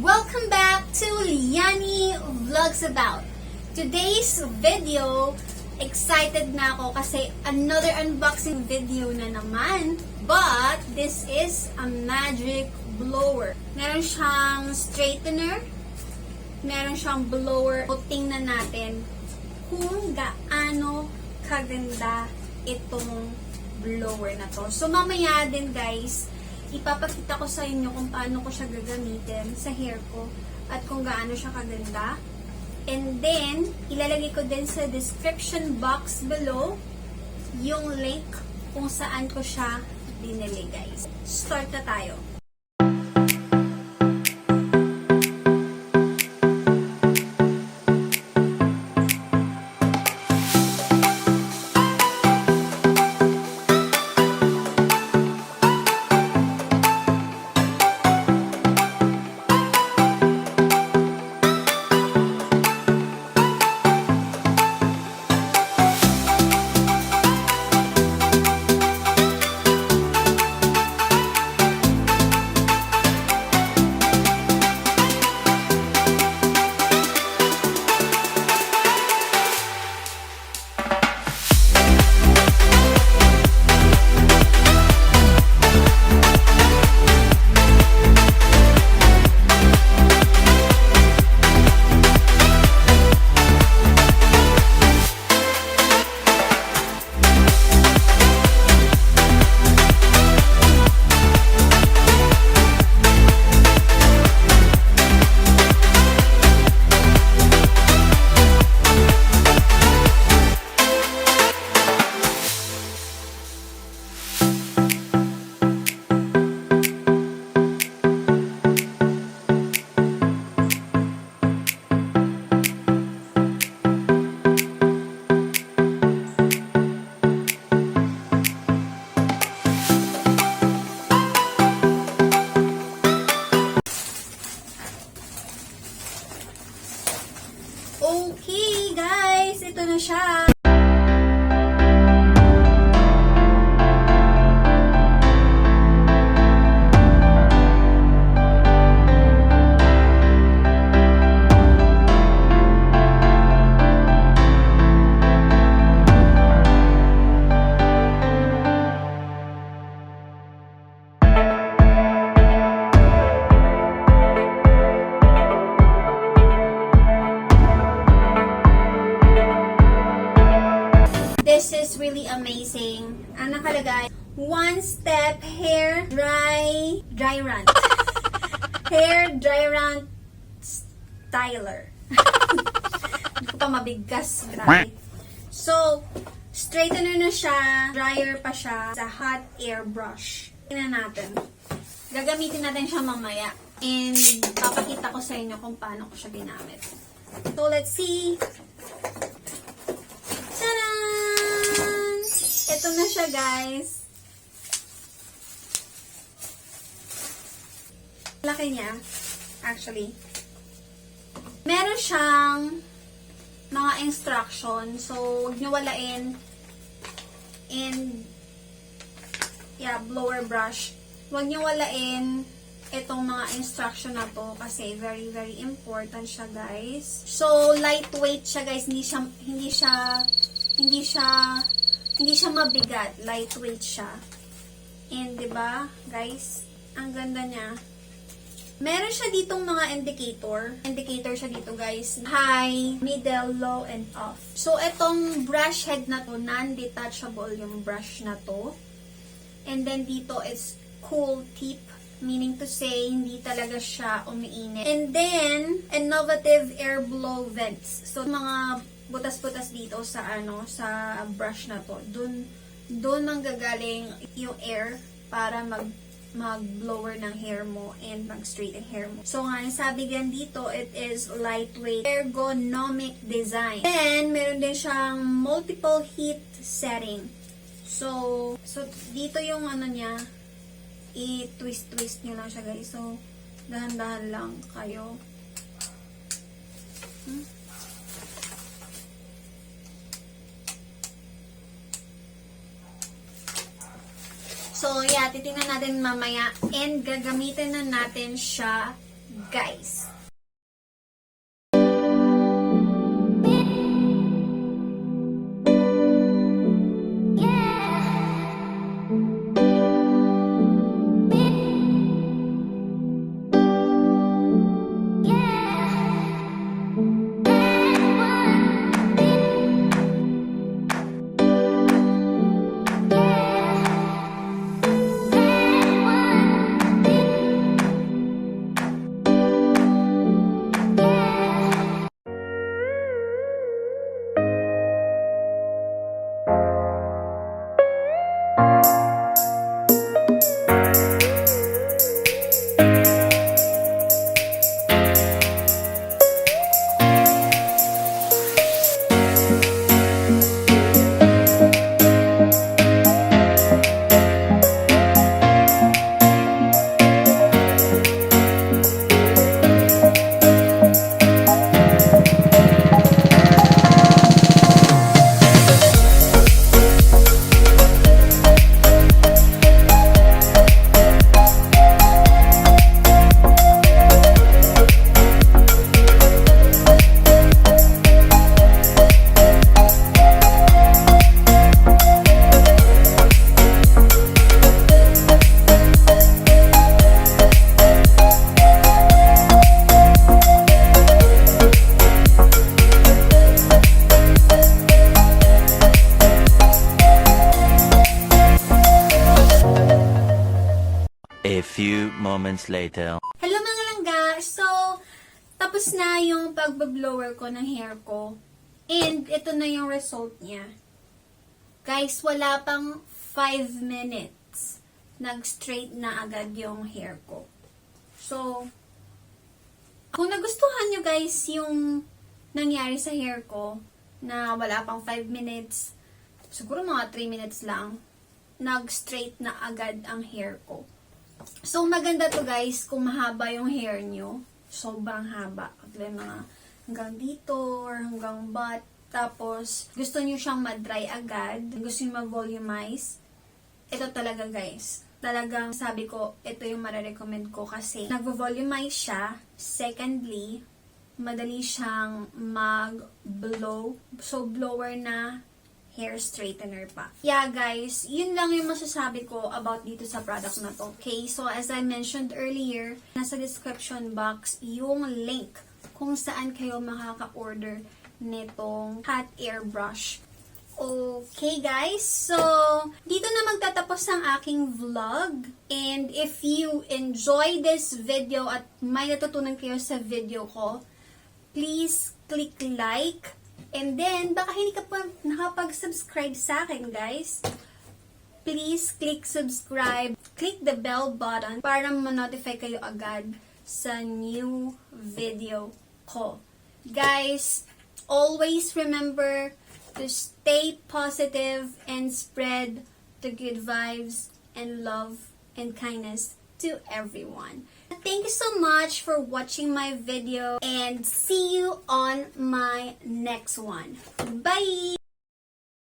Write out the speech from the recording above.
Welcome back to Liani Vlogs About. Today's video, excited na ako kasi another unboxing video na naman. But this is a magic blower. Meron siyang straightener, meron siyang blower. O tingnan natin kung gaano kaganda itong blower na to. So mamaya din guys, ipapakita ko sa inyo kung paano ko siya gagamitin sa hair ko at kung gaano siya kaganda. And then, ilalagay ko din sa description box below yung link kung saan ko siya binili guys. Start na tayo. Okay guys, ito na siya. This is really amazing. Ang nakalagay, one step hair dry run. Hair dry run styler. Hindi ko pa mabigkas. Grabe. So, straightener na siya. Dryer pa siya sa hot air brush. Tingnan natin. Gagamitin natin siya mamaya. And papakita ko sa inyo kung paano ko siya ginamit. So, let's see. Ito na siya guys. Laki niya. Actually. Meron siyang mga instruction. So, huwag niyo walain. And, yeah, blower brush. Huwag niyo walain itong mga instruction na to kasi very, very important siya guys. So, lightweight siya guys. Hindi siya mabigat, lightweight siya. And 'di ba, guys, ang ganda niya. Meron siya ditong mga indicator. Indicator siya dito, guys. High, middle, low, and off. So etong brush head na to, non-detachable yung brush na to. And then dito is cool tip, meaning to say hindi talaga siya umiinit. And then innovative air blow vents. So mga butas-butas dito sa sa brush na to. Doon manggagaling yung air para mag-blower ng hair mo and mag-straighten hair mo. So nga, sabi gan dito, it is lightweight ergonomic design. Then, meron din siyang multiple heat setting. So dito yung niya, i-twist-twist nyo lang siya guys. So, dahan-dahan lang kayo. So, yeah, titingnan natin mamaya. And gagamitin na natin siya guys. A few moments later. Hello mga langga! So, tapos na yung pagba-blower ko ng hair ko. And, ito na yung result niya. Guys, wala pang 5 minutes. Nag-straight na agad yung hair ko. So, kung nagustuhan nyo guys yung nangyari sa hair ko, na wala pang 5 minutes, siguro mga 3 minutes lang, nag-straight na agad ang hair ko. So, maganda to guys kung mahaba yung hair nyo. Sobrang haba. Mga hanggang dito or hanggang butt. Tapos, gusto nyo siyang ma-dry agad. Gusto nyo ma-volumize. Ito talaga guys. Talagang sabi ko, ito yung mararecommend ko kasi nag-volumize siya. Secondly, madali siyang mag-blow. So, blower na hair straightener pa. Yeah, guys, yun lang yung masasabi ko about dito sa product na to. Okay, so as I mentioned earlier, nasa description box yung link kung saan kayo makaka-order nitong hot air brush. Okay, guys, so dito na magtatapos ang aking vlog. And if you enjoy this video at may natutunan kayo sa video ko, please click like. And then, baka hindi ka pa nakapag-subscribe sa akin, guys. Please click subscribe. Click the bell button para ma-notify kayo agad sa new video ko. Guys, always remember to stay positive and spread the good vibes and love and kindness to everyone. Thank you so much for watching my video and see you on my next one. Bye!